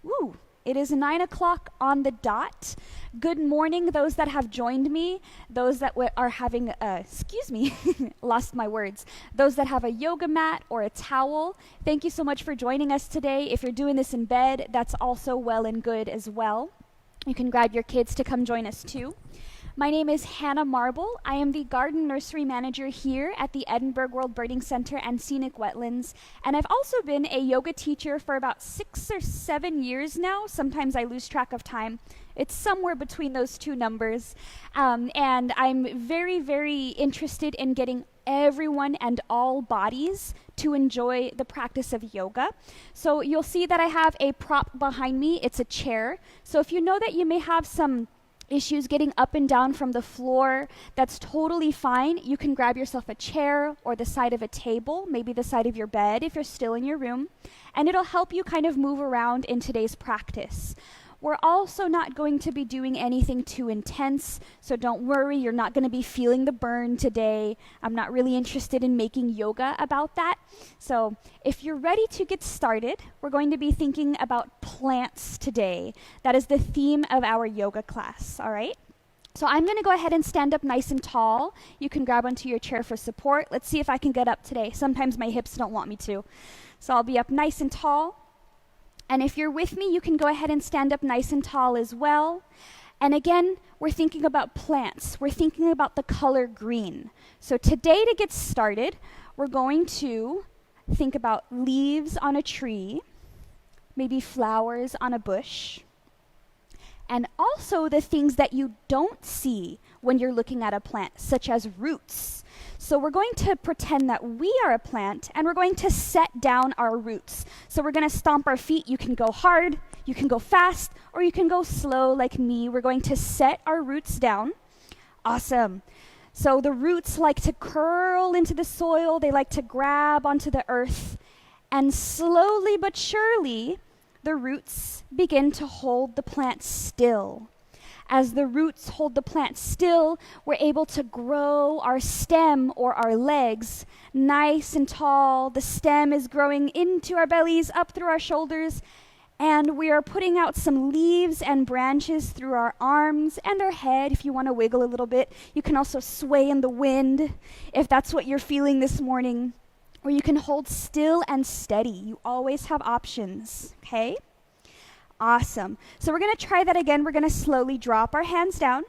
Woo! It is 9 o'clock on the dot. Good morning, those that have joined me, those that are having, lost my words, those that have a yoga mat or a towel. Thank you so much for joining us today. If you're doing this in bed, that's also well and good as well. You can grab your kids to come join us too. My name is Hannah Marble. I am the garden nursery manager here at the Edinburgh World Birding Center and Scenic Wetlands. And I've also been a yoga teacher for about 6 or 7 years now. Sometimes I lose track of time. It's somewhere between those two numbers. And I'm very, very interested in getting everyone and all bodies to enjoy the practice of yoga. So you'll see that I have a prop behind me. It's a chair. So if you know that you may have some issues getting up and down from the floor, that's totally fine. You can grab yourself a chair or the side of a table, maybe the side of your bed if you're still in your room, and it'll help you kind of move around in today's practice. We're also not going to be doing anything too intense, so don't worry, you're not going to be feeling the burn today. I'm not really interested in making yoga about that. So if you're ready to get started, we're going to be thinking about plants today. That is the theme of our yoga class, all right? So I'm going to go ahead and stand up nice and tall. You can grab onto your chair for support. Let's see if I can get up today. Sometimes my hips don't want me to. So I'll be up nice and tall. And if you're with me, you can go ahead and stand up nice and tall as well. And again, we're thinking about plants. We're thinking about the color green. So today, to get started, we're going to think about leaves on a tree, maybe flowers on a bush, and also the things that you don't see when you're looking at a plant, such as roots. So we're going to pretend that we are a plant, and we're going to set down our roots. So we're going to stomp our feet. You can go hard, you can go fast, or you can go slow like me. We're going to set our roots down. Awesome. So the roots like to curl into the soil. They like to grab onto the earth. And slowly but surely, the roots begin to hold the plant still. As the roots hold the plant still, we're able to grow our stem or our legs nice and tall. The stem is growing into our bellies, up through our shoulders, and we are putting out some leaves and branches through our arms and our head. If you want to wiggle a little bit, you can also sway in the wind if that's what you're feeling this morning. Or you can hold still and steady. You always have options, okay? Awesome. So we're going to try that again. We're going to slowly drop our hands down.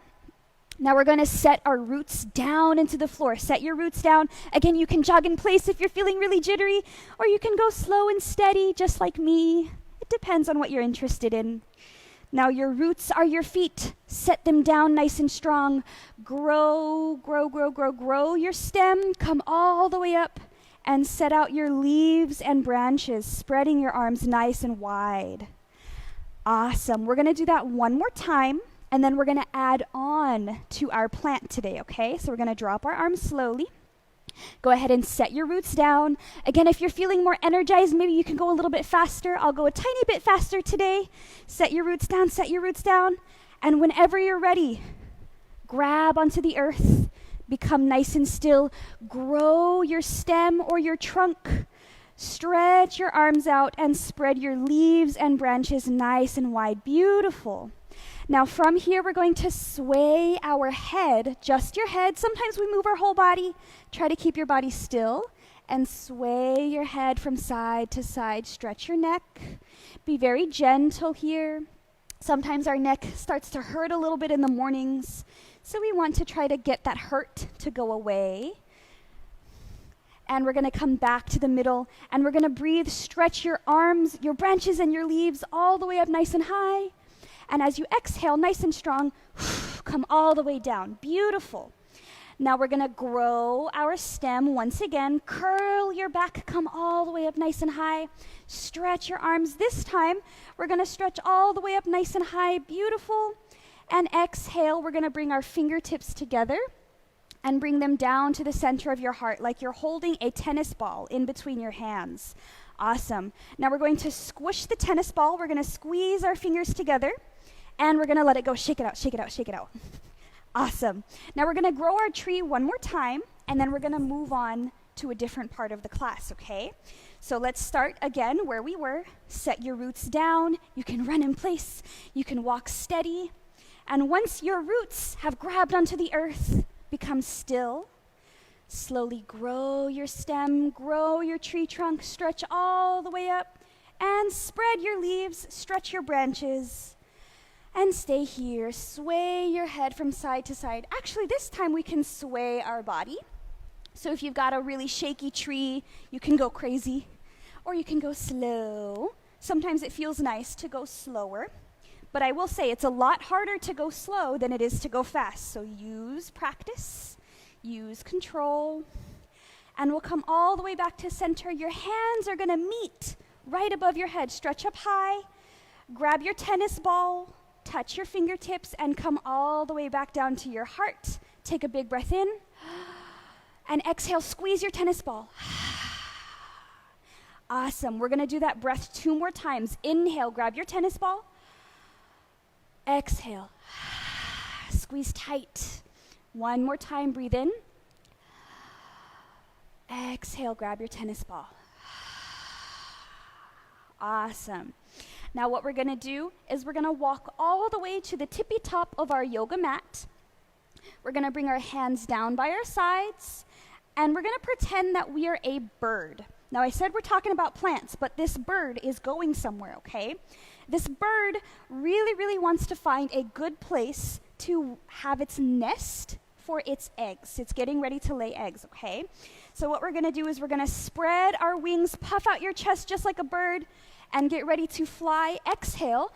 Now we're going to set our roots down into the floor. Set your roots down. Again, you can jog in place if you're feeling really jittery, or you can go slow and steady, just like me. It depends on what you're interested in. Now your roots are your feet. Set them down nice and strong. Grow, grow, grow, grow, grow your stem. Come all the way up and set out your leaves and branches, spreading your arms nice and wide. Awesome. We're going to do that one more time, and then we're going to add on to our plant today, okay? So we're going to drop our arms slowly. Go ahead and set your roots down. Again, if you're feeling more energized, maybe you can go a little bit faster. I'll go a tiny bit faster today. Set your roots down, set your roots down. And whenever you're ready, grab onto the earth. Become nice and still. Grow your stem or your trunk. Stretch your arms out and spread your leaves and branches nice and wide. Beautiful. Now from here, we're going to sway our head, just your head. Sometimes we move our whole body. Try to keep your body still and sway your head from side to side. Stretch your neck. Be very gentle here. Sometimes our neck starts to hurt a little bit in the mornings, so we want to try to get that hurt to go away. And we're going to come back to the middle, and we're going to breathe. Stretch your arms, your branches, and your leaves all the way up nice and high. And as you exhale, nice and strong, come all the way down. Beautiful. Now we're going to grow our stem once again. Curl your back, come all the way up nice and high. Stretch your arms. This time, we're going to stretch all the way up nice and high. Beautiful. And exhale, we're going to bring our fingertips together and bring them down to the center of your heart like you're holding a tennis ball in between your hands. Awesome. Now we're going to squish the tennis ball. We're going to squeeze our fingers together, and we're going to let it go. Shake it out, shake it out, shake it out. Awesome. Now we're going to grow our tree one more time, and then we're going to move on to a different part of the class, okay? So let's start again where we were. Set your roots down. You can run in place. You can walk steady. And once your roots have grabbed onto the earth, become still. Slowly grow your stem, grow your tree trunk, stretch all the way up, and spread your leaves, stretch your branches, and stay here. Sway your head from side to side. Actually, this time we can sway our body. So if you've got a really shaky tree, you can go crazy, or you can go slow. Sometimes it feels nice to go slower, but I will say it's a lot harder to go slow than it is to go fast. So use practice, use control, and we'll come all the way back to center. Your hands are gonna meet right above your head. Stretch up high, grab your tennis ball, touch your fingertips, and come all the way back down to your heart. Take a big breath in, and exhale, squeeze your tennis ball. Awesome, we're gonna do that breath 2 more times. Inhale, grab your tennis ball. Exhale, squeeze tight. 1 more time, breathe in. Exhale, grab your tennis ball. Awesome. Now what we're gonna do is we're gonna walk all the way to the tippy top of our yoga mat. We're gonna bring our hands down by our sides, and we're gonna pretend that we are a bird. Now I said we're talking about plants, but this bird is going somewhere, okay? This bird really wants to find a good place to have its nest for its eggs. It's getting ready to lay eggs, okay? So what we're gonna do is we're gonna spread our wings, puff out your chest just like a bird, and get ready to fly. Exhale,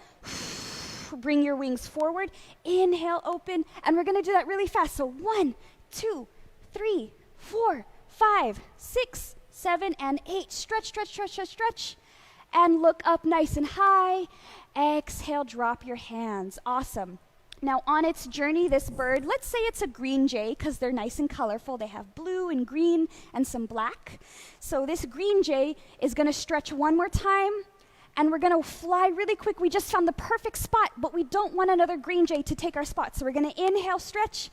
bring your wings forward, inhale, open, and we're gonna do that really fast. So 1, 2, 3, 4, 5, 6, 7, and 8. Stretch, and look up nice and high. Exhale, drop your hands. Awesome. Now on its journey, this bird, let's say it's a green jay because they're nice and colorful. They have blue and green and some black. So this green jay is gonna stretch 1 more time, and we're gonna fly really quick. We just found the perfect spot, but we don't want another green jay to take our spot. So we're gonna inhale, stretch,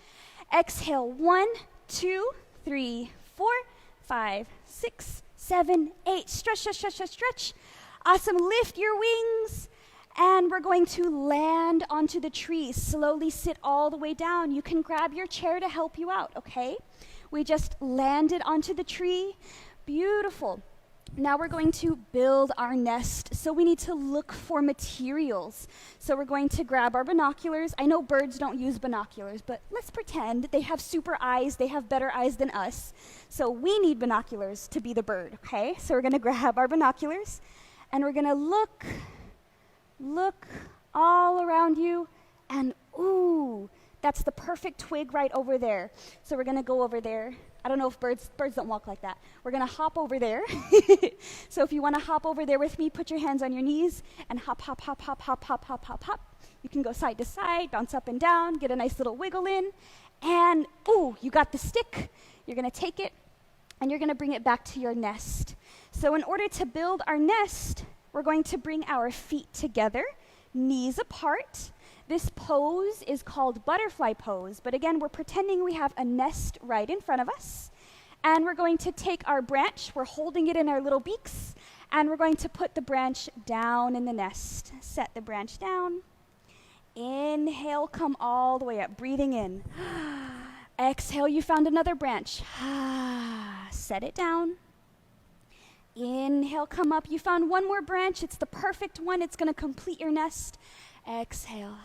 exhale, 1, 2, 3, 4, 5, 6, 7, 8. Stretch. Awesome, lift your wings. And we're going to land onto the tree. Slowly sit all the way down. You can grab your chair to help you out, okay? We just landed onto the tree. Beautiful. Now we're going to build our nest. So we need to look for materials. So we're going to grab our binoculars. I know birds don't use binoculars, but let's pretend they have super eyes. They have better eyes than us. So we need binoculars to be the bird, okay? So we're gonna grab our binoculars, and we're gonna look all around you, and ooh, that's the perfect twig right over there. So we're gonna go over there. I don't know if birds don't walk like that. We're gonna hop over there. So if you wanna hop over there with me, put your hands on your knees and hop. You can go side to side, bounce up and down, get a nice little wiggle in, and ooh, you got the stick. You're gonna take it, and you're gonna bring it back to your nest. So in order to build our nest, we're going to bring our feet together, knees apart. This pose is called butterfly pose, but again, we're pretending we have a nest right in front of us. And we're going to take our branch, we're holding it in our little beaks, and we're going to put the branch down in the nest. Set the branch down. Inhale, come all the way up, breathing in. Exhale, you found another branch. Set it down. Inhale, come up. You found 1 more branch. It's the perfect one. It's going to complete your nest. Exhale.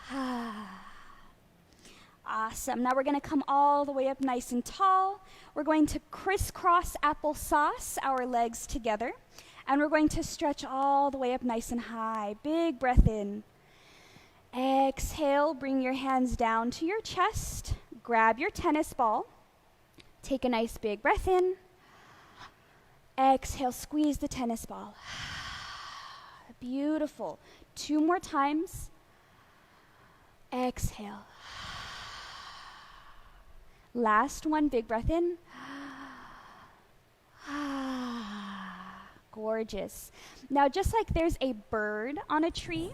Awesome. Now we're going to come all the way up nice and tall. We're going to crisscross applesauce our legs together. And we're going to stretch all the way up nice and high. Big breath in. Exhale. Bring your hands down to your chest. Grab your tennis ball. Take a nice big breath in. Exhale, squeeze the tennis ball. Beautiful. 2 more times. Exhale. Last one, big breath in. Gorgeous. Now, just like there's a bird on a tree,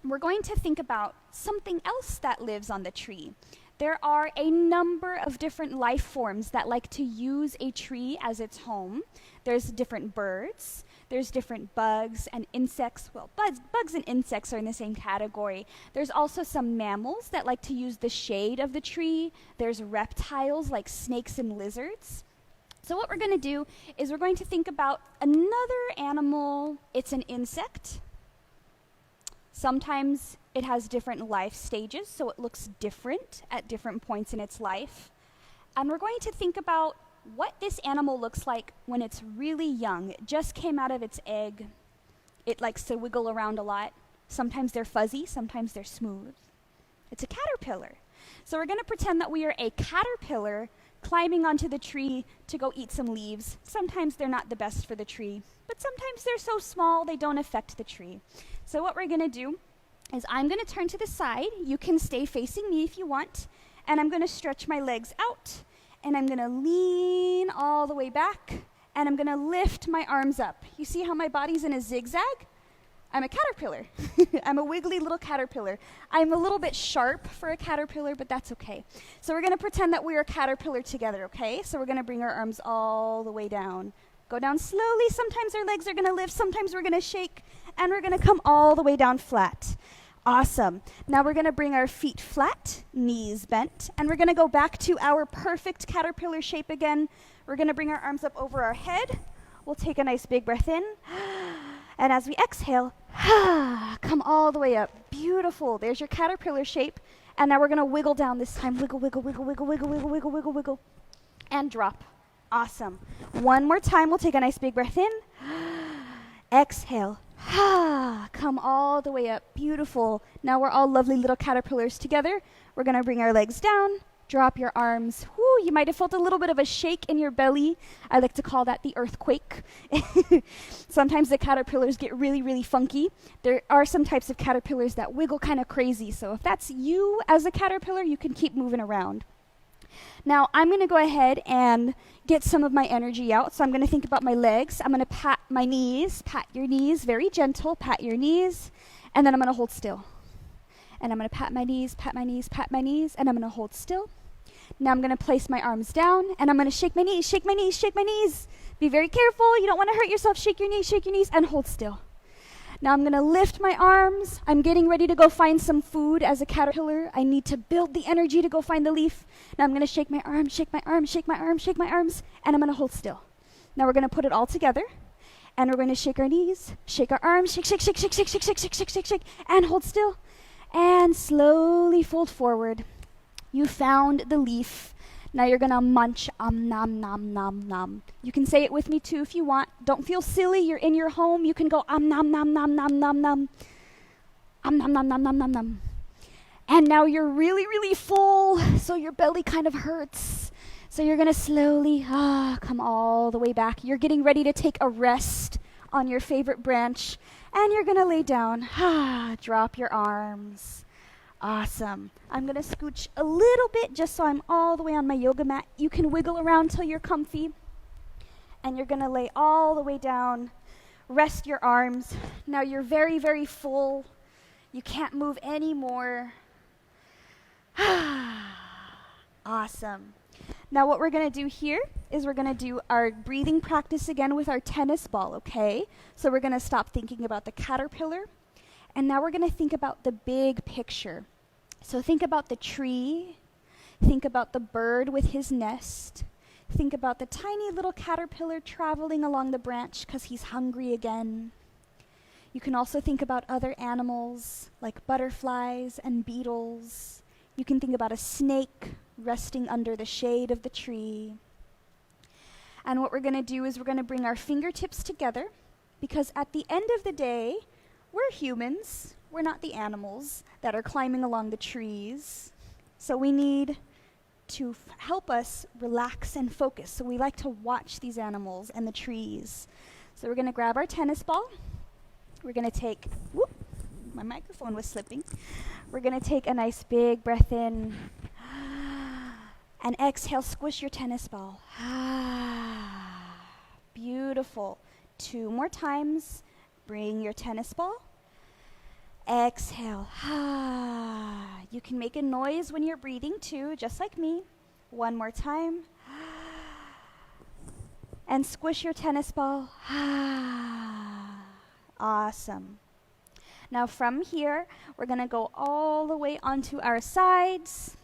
we're going to think about something else that lives on the tree. There are a number of different life forms that like to use a tree as its home. There's different birds, there's different bugs and insects. Well, bugs and insects are in the same category. There's also some mammals that like to use the shade of the tree. There's reptiles like snakes and lizards. So what we're going to do is we're going to think about another animal. It's an insect. Sometimes it has different life stages, so it looks different at different points in its life. And we're going to think about what this animal looks like when it's really young. It just came out of its egg. It likes to wiggle around a lot. Sometimes they're fuzzy, sometimes they're smooth. It's a caterpillar. So we're going to pretend that we are a caterpillar climbing onto the tree to go eat some leaves. Sometimes they're not the best for the tree, but sometimes they're so small they don't affect the tree. So what we're going to do is I'm going to turn to the side. You can stay facing me if you want. And I'm going to stretch my legs out. And I'm going to lean all the way back. And I'm going to lift my arms up. You see how my body's in a zigzag? I'm a caterpillar. I'm a wiggly little caterpillar. I'm a little bit sharp for a caterpillar, but that's okay. So we're going to pretend that we're a caterpillar together, okay? So we're going to bring our arms all the way down. Go down slowly. Sometimes our legs are going to lift. Sometimes we're going to shake. And we're going to come all the way down flat. Awesome. Now we're going to bring our feet flat, knees bent. And we're going to go back to our perfect caterpillar shape again. We're going to bring our arms up over our head. We'll take a nice big breath in. And as we exhale, come all the way up. Beautiful. There's your caterpillar shape. And now we're going to wiggle down this time. Wiggle, wiggle, wiggle, wiggle, wiggle, wiggle, wiggle, wiggle, wiggle. And drop. Awesome. One more time. We'll take a nice big breath in. Exhale. Come all the way up. Beautiful. Now we're all lovely little caterpillars together. We're going to bring our legs down. Drop your arms. Woo, you might have felt a little bit of a shake in your belly. I like to call that the earthquake. Sometimes the caterpillars get really, really funky. There are some types of caterpillars that wiggle kind of crazy. So if that's you as a caterpillar, you can keep moving around. Now, I'm going to go ahead and get some of my energy out. So I'm going to think about my legs. I'm going to pat my knees. Pat your knees. Very gentle. Pat your knees. And then I'm going to hold still. And I'm going to pat my knees, pat my knees, pat my knees. And I'm going to hold still. Now I'm going to place my arms down. And I'm going to shake my knees, shake my knees, shake my knees. Be very careful. You don't want to hurt yourself. Shake your knees, and hold still. Now I'm going to lift my arms. I'm getting ready to go find some food as a caterpillar. I need to build the energy to go find the leaf. Now I'm going to shake my arms, shake my arms, shake my arms, shake my arms, and I'm going to hold still. Now we're going to put it all together, and we're going to shake our knees, shake our arms, shake, shake, shake, shake, shake, shake, shake, shake, shake, shake, shake, and hold still, and slowly fold forward. You found the leaf. Now you're going to munch, nom, nom, nom, nom. You can say it with me too if you want. Don't feel silly. You're in your home. You can go, nom, nom, nom, nom, nom, nom. Nom, nom, nom, nom, nom, nom. And now you're really, really full, so your belly kind of hurts. So you're going to slowly come all the way back. You're getting ready to take a rest on your favorite branch, and you're going to lay down. Drop your arms. Awesome. I'm going to scooch a little bit just so I'm all the way on my yoga mat. You can wiggle around till you're comfy. And you're going to lay all the way down. Rest your arms. Now you're very, very full. You can't move anymore. Awesome. Now what we're going to do here is we're going to do our breathing practice again with our tennis ball, okay? So we're going to stop thinking about the caterpillar. And now we're going to think about the big picture. So think about the tree. Think about the bird with his nest. Think about the tiny little caterpillar traveling along the branch because he's hungry again. You can also think about other animals like butterflies and beetles. You can think about a snake resting under the shade of the tree. And what we're going to do is we're going to bring our fingertips together because at the end of the day, we're humans. We're not the animals that are climbing along the trees. So we need to help us relax and focus. So we like to watch these animals and the trees. So we're going to grab our tennis ball. We're going to take, whoop, my microphone was slipping. We're going to take a nice big breath in. And exhale, squish your tennis ball. Beautiful. 2 more times. Bring your tennis ball. Exhale. You can make a noise when you're breathing too, just like me. One more time. And squish your tennis ball. Awesome. Now from here, we're going to go all the way onto our sides.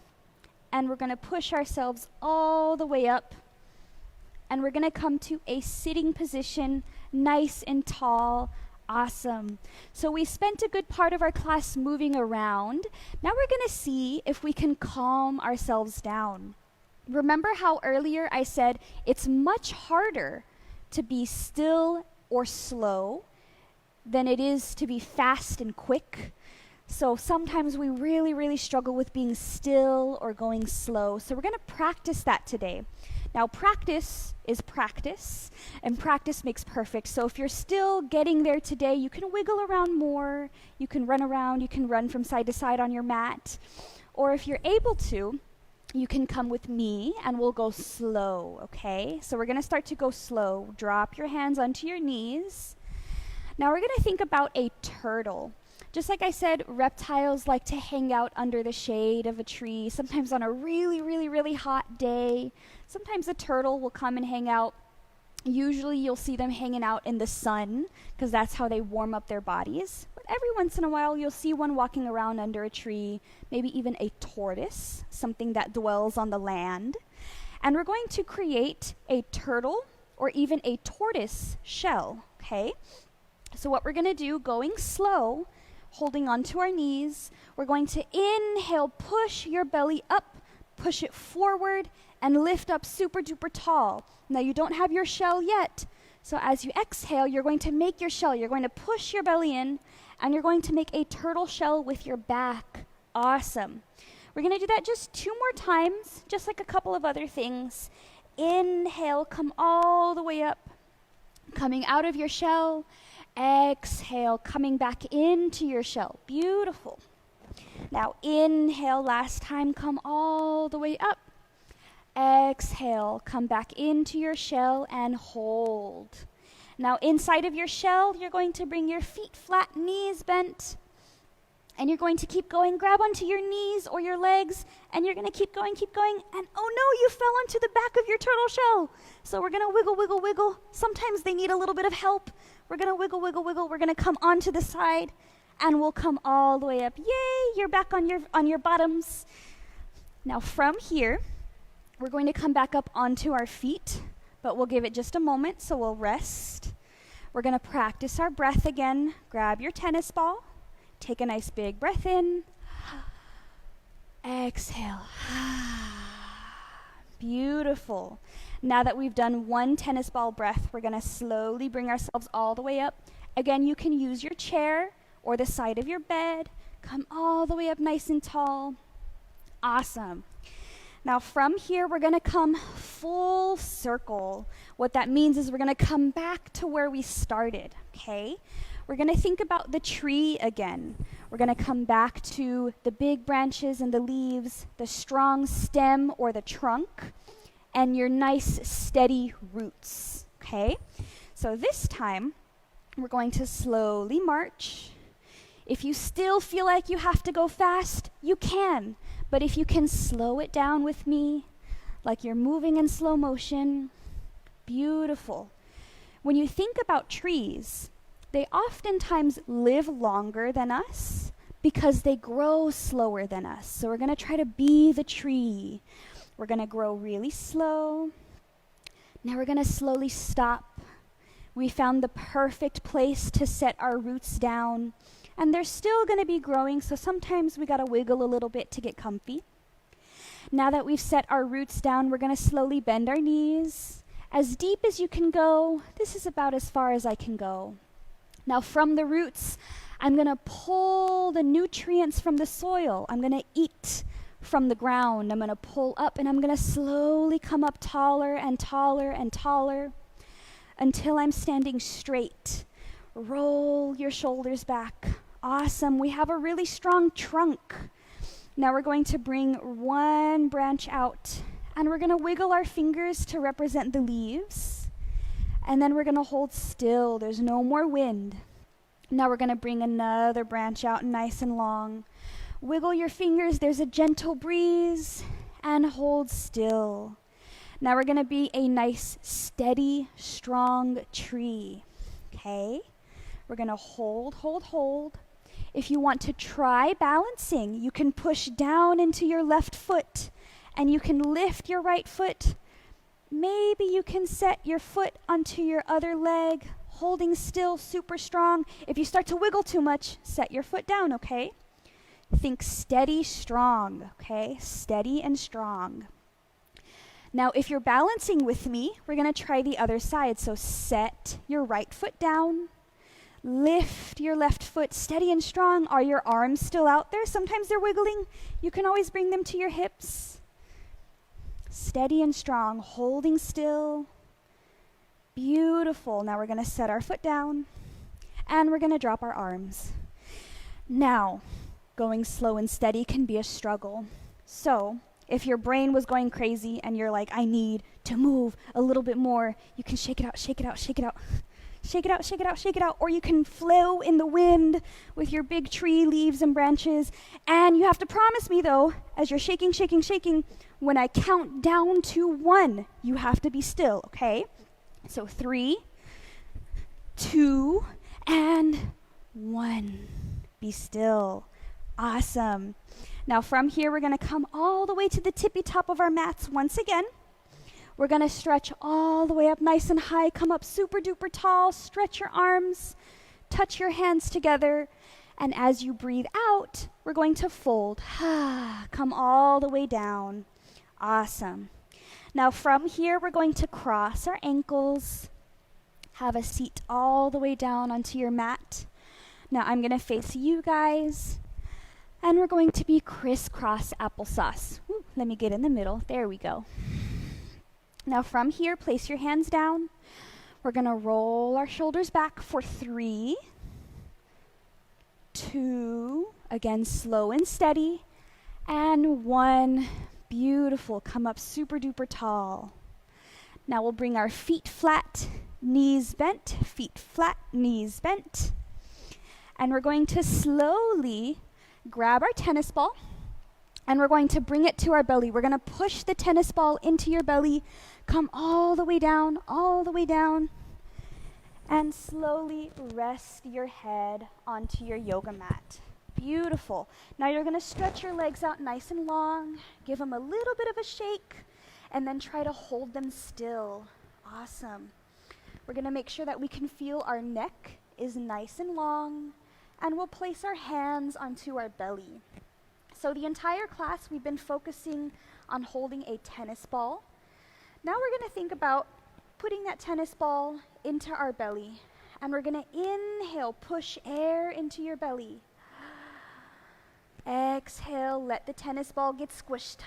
And we're going to push ourselves all the way up. And we're going to come to a sitting position, nice and tall. Awesome. So we spent a good part of our class moving around. Now we're going to see if we can calm ourselves down. Remember how earlier I said it's much harder to be still or slow than it is to be fast and quick. So sometimes we really struggle with being still or going slow. So we're going to practice that today. Now practice is practice, and practice makes perfect. So if you're still getting there today, you can wiggle around more, you can run around, you can run from side to side on your mat. Or if you're able to, you can come with me and we'll go slow, okay? So we're going to start to go slow. Drop your hands onto your knees. Now we're going to think about a turtle. Just like I said, reptiles like to hang out under the shade of a tree, sometimes on a really hot day. Sometimes a turtle will come and hang out. Usually you'll see them hanging out in the sun because that's how they warm up their bodies. But every once in a while you'll see one walking around under a tree, maybe even a tortoise, something that dwells on the land. And we're going to create a turtle or even a tortoise shell, okay? So what we're going to do, going slow, holding onto our knees, we're going to inhale, push your belly up, push it forward, and lift up super duper tall. Now you don't have your shell yet, so as you exhale, you're going to make your shell. You're going to push your belly in, and you're going to make a turtle shell with your back. Awesome. We're going to do that just 2 more times, just like a couple of other things. Inhale, come all the way up, coming out of your shell. Exhale, coming back into your shell. Beautiful. Now inhale, last time, come all the way up. Exhale, come back into your shell and hold. Now inside of your shell, you're going to bring your feet flat, knees bent. And you're going to keep going. Grab onto your knees or your legs, and you're going to keep going. And oh no, you fell onto the back of your turtle shell. So we're going to wiggle. Sometimes they need a little bit of help. We're going to wiggle. We're going to come onto the side, and we'll come all the way up. Yay, you're back on your bottoms. Now from here, we're going to come back up onto our feet, but we'll give it just a moment, so we'll rest. We're going to practice our breath again. Grab your tennis ball. Take a nice big breath in. Exhale. Beautiful. Now that we've done 1 tennis ball breath, we're going to slowly bring ourselves all the way up. Again, you can use your chair or the side of your bed. Come all the way up nice and tall. Awesome. Now from here, we're going to come full circle. What that means is we're going to come back to where we started, okay? We're going to think about the tree again. We're going to come back to the big branches and the leaves, the strong stem or the trunk, and your nice steady roots, okay? So this time, we're going to slowly march. If you still feel like you have to go fast, you can. But if you can slow it down with me, like you're moving in slow motion, beautiful. When you think about trees, they oftentimes live longer than us because they grow slower than us. So we're going to try to be the tree. We're going to grow really slow. Now we're going to slowly stop. We found the perfect place to set our roots down. And they're still going to be growing, so sometimes we got to wiggle a little bit to get comfy. Now that we've set our roots down, we're going to slowly bend our knees. As deep as you can go. This is about as far as I can go. Now from the roots, I'm going to pull the nutrients from the soil. I'm going to eat from the ground. I'm going to pull up, and I'm going to slowly come up taller and taller and taller until I'm standing straight. Roll your shoulders back. Awesome. We have a really strong trunk. Now we're going to bring 1 branch out, and we're going to wiggle our fingers to represent the leaves. And then we're going to hold still. There's no more wind. Now we're going to bring another branch out nice and long. Wiggle your fingers, there's a gentle breeze, and hold still. Now we're going to be a nice, steady, strong tree. Okay? We're going to hold, hold, hold. If you want to try balancing, you can push down into your left foot, and you can lift your right foot. Maybe you can set your foot onto your other leg, holding still, super strong. If you start to wiggle too much, set your foot down, okay? Think steady, strong, okay? Steady and strong. Now, if you're balancing with me, we're going to try the other side. So set your right foot down. Lift your left foot steady and strong. Are your arms still out there? Sometimes they're wiggling. You can always bring them to your hips. Steady and strong, holding still. Beautiful. Now we're going to set our foot down, and we're going to drop our arms. Now, going slow and steady can be a struggle. So, if your brain was going crazy and you're like, I need to move a little bit more, you can shake it out, shake it out, shake it out. Shake it out, shake it out, shake it out. Or you can flow in the wind with your big tree leaves and branches. And you have to promise me, though, as you're shaking, shaking, shaking, when I count down to 1, you have to be still, okay? So 3, 2, and 1. Be still. Awesome. Now from here, we're going to come all the way to the tippy top of our mats once again. We're going to stretch all the way up nice and high, come up super duper tall, stretch your arms, touch your hands together, and as you breathe out, we're going to fold. Come all the way down. Awesome. Now from here, we're going to cross our ankles, have a seat all the way down onto your mat. Now I'm going to face you guys, and we're going to be crisscross applesauce. Ooh, let me get in the middle. There we go. Now from here, place your hands down. We're going to roll our shoulders back for 3, 2, again, slow and steady, and 1. Beautiful. Come up super duper tall. Now we'll bring our feet flat, knees bent, feet flat, knees bent. And we're going to slowly grab our tennis ball, and we're going to bring it to our belly. We're going to push the tennis ball into your belly, come all the way down, and slowly rest your head onto your yoga mat. Beautiful. Now you're going to stretch your legs out nice and long, give them a little bit of a shake, and then try to hold them still. Awesome. We're going to make sure that we can feel our neck is nice and long, and we'll place our hands onto our belly. So the entire class, we've been focusing on holding a tennis ball. Now we're going to think about putting that tennis ball into our belly, and we're going to inhale, push air into your belly. Exhale, let the tennis ball get squished.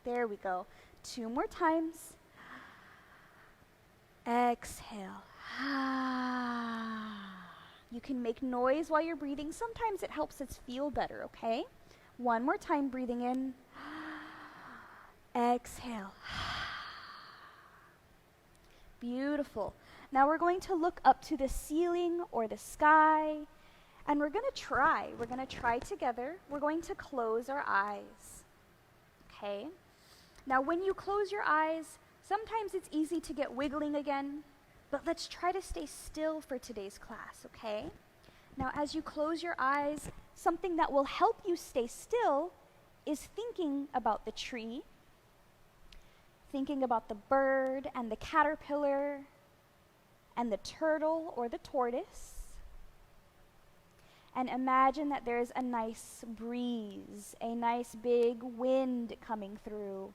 There we go. 2 more times. Exhale. You can make noise while you're breathing. Sometimes it helps us feel better, okay? 1 more time, breathing in. Exhale. Beautiful. Now we're going to look up to the ceiling or the sky, and we're going to try. We're going to try together. We're going to close our eyes. Okay? Now when you close your eyes, sometimes it's easy to get wiggling again, but let's try to stay still for today's class, okay? Now as you close your eyes, something that will help you stay still is thinking about the tree, thinking about the bird and the caterpillar and the turtle or the tortoise. And imagine that there's a nice breeze, a nice big wind coming through,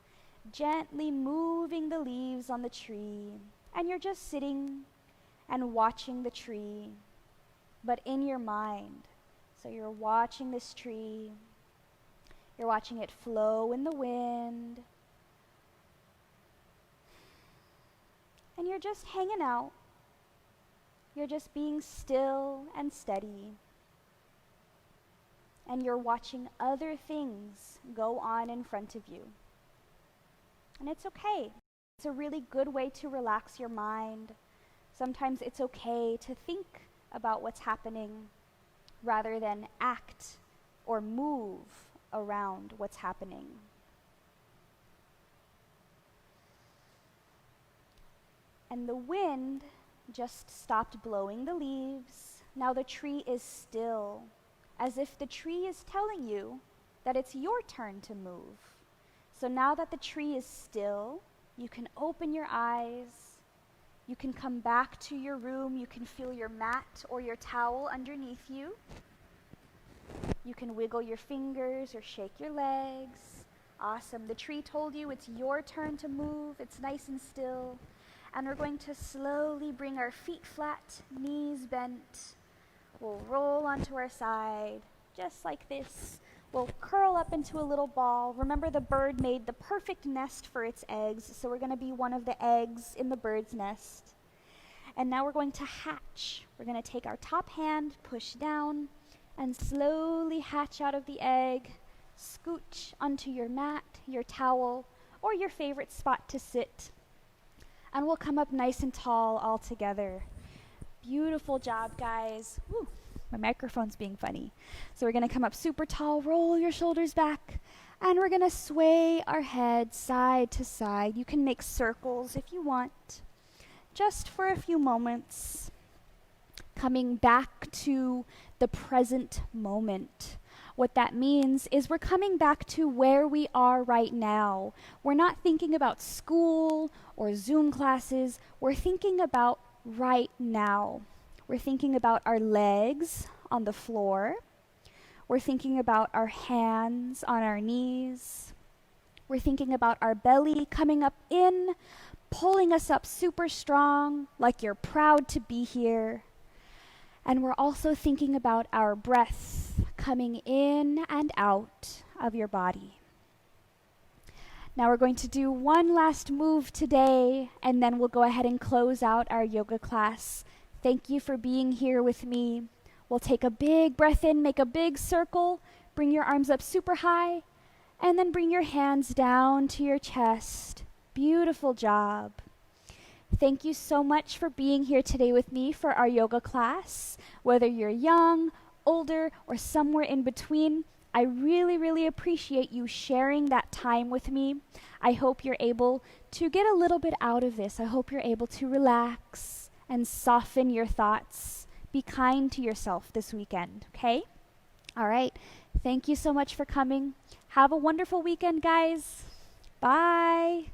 gently moving the leaves on the tree. And you're just sitting and watching the tree, but in your mind. So you're watching this tree, you're watching it flow in the wind, and you're just hanging out. You're just being still and steady. And you're watching other things go on in front of you. And it's okay. It's a really good way to relax your mind. Sometimes it's okay to think about what's happening rather than act or move around what's happening. And the wind just stopped blowing the leaves. Now the tree is still, as if the tree is telling you that it's your turn to move. So now that the tree is still, you can open your eyes. You can come back to your room. You can feel your mat or your towel underneath you. You can wiggle your fingers or shake your legs. Awesome. The tree told you it's your turn to move. It's nice and still. And we're going to slowly bring our feet flat, knees bent. We'll roll onto our side, just like this. We'll curl up into a little ball. Remember, the bird made the perfect nest for its eggs, so we're going to be one of the eggs in the bird's nest. And now we're going to hatch. We're going to take our top hand, push down, and slowly hatch out of the egg. Scooch onto your mat, your towel, or your favorite spot to sit. And we'll come up nice and tall all together. Beautiful job, guys. Woo, my microphone's being funny. So we're going to come up super tall, roll your shoulders back, and we're going to sway our head side to side. You can make circles if you want, just for a few moments. Coming back to the present moment. What that means is we're coming back to where we are right now. We're not thinking about school or Zoom classes. We're thinking about right now. We're thinking about our legs on the floor. We're thinking about our hands on our knees. We're thinking about our belly coming up in, pulling us up super strong, like you're proud to be here. And we're also thinking about our breath coming in and out of your body. Now we're going to do one last move today, and then we'll go ahead and close out our yoga class. Thank you for being here with me. We'll take a big breath in, make a big circle, bring your arms up super high, and then bring your hands down to your chest. Beautiful job. Thank you so much for being here today with me for our yoga class. Whether you're young, older, or somewhere in between, I really, really appreciate you sharing that time with me. I hope you're able to get a little bit out of this. I hope you're able to relax and soften your thoughts. Be kind to yourself this weekend, okay? All right. Thank you so much for coming. Have a wonderful weekend, guys. Bye.